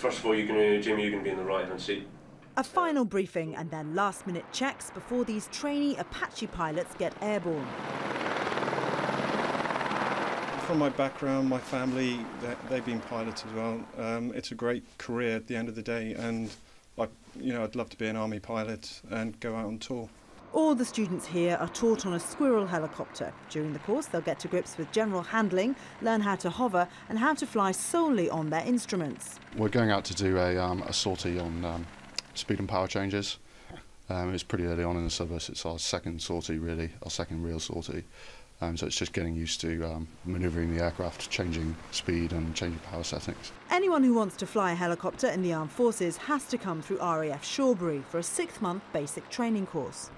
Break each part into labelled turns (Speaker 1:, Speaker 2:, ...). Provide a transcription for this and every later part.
Speaker 1: First of all, Jimmy, you're going to be in the right-hand seat.
Speaker 2: A final briefing and then last-minute checks before these trainee Apache pilots get airborne.
Speaker 3: From my background, my family, they've been pilots as well. It's a great career at the end of the day, and I'd love to be an army pilot and go out on tour.
Speaker 2: All the students here are taught on a Squirrel helicopter. During the course, they'll get to grips with general handling, learn how to hover and how to fly solely on their instruments.
Speaker 4: We're going out to do a sortie on speed and power changes. It was pretty early on in the service. It's our second sortie, really, our second real sortie. So it's just getting used to manoeuvring the aircraft, changing speed and changing power settings.
Speaker 2: Anyone who wants to fly a helicopter in the armed forces has to come through RAF Shawbury for a 6-month basic training course.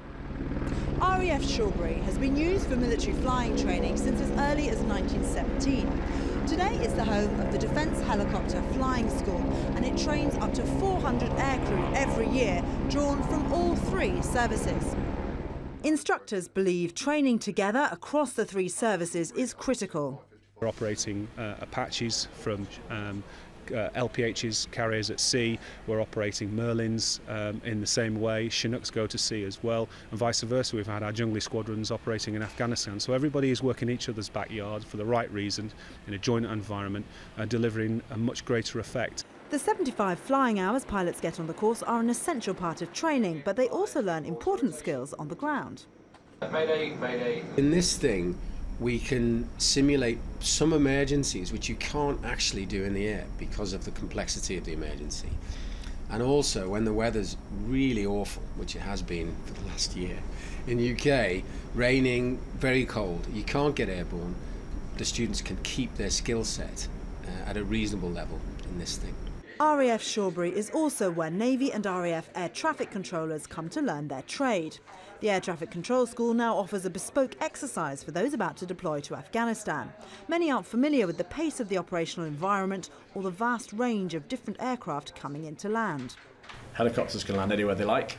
Speaker 2: RAF Shawbury has been used for military flying training since as early as 1917. Today it's the home of the Defence Helicopter Flying School, and it trains up to 400 aircrew every year, drawn from all 3 services. Instructors believe training together across the 3 services is critical.
Speaker 5: We're operating Apaches from LPHs, carriers at sea. We're operating Merlins in the same way. Chinooks go to sea as well, and vice versa. We've had our jungly squadrons operating in Afghanistan. So everybody is working each other's backyard for the right reason, in a joint environment, delivering a much greater effect.
Speaker 2: The 75 flying hours pilots get on the course are an essential part of training, but they also learn important skills on the ground.
Speaker 1: Mayday, mayday.
Speaker 6: In this thing, we can simulate some emergencies which you can't actually do in the air because of the complexity of the emergency. And also, when the weather's really awful, which it has been for the last year, in the UK, raining, very cold, you can't get airborne, the students can keep their skill set at a reasonable level in this thing.
Speaker 2: RAF Shawbury is also where Navy and RAF air traffic controllers come to learn their trade. The Air Traffic Control School now offers a bespoke exercise for those about to deploy to Afghanistan. Many aren't familiar with the pace of the operational environment or the vast range of different aircraft coming into land.
Speaker 7: Helicopters can land anywhere they like,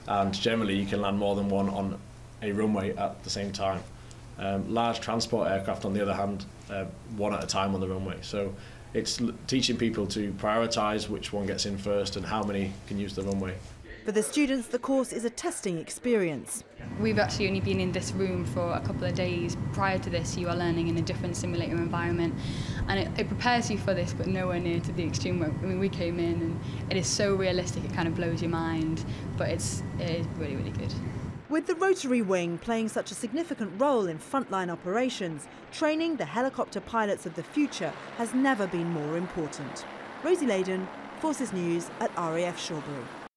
Speaker 7: and generally you can land more than one on a runway at the same time. Large transport aircraft, on the other hand, one at a time on the runway. So it's teaching people to prioritise which one gets in first and how many can use the runway.
Speaker 2: For the students, the course is a testing experience.
Speaker 8: We've actually only been in this room for a couple of days. Prior to this, you are learning in a different simulator environment, and it prepares you for this, but nowhere near to the extreme. I mean, we came in and it is so realistic, it kind of blows your mind, but it is really, really good.
Speaker 2: With the rotary wing playing such a significant role in frontline operations, training the helicopter pilots of the future has never been more important. Rosie Layden, Forces News at RAF Shawbury.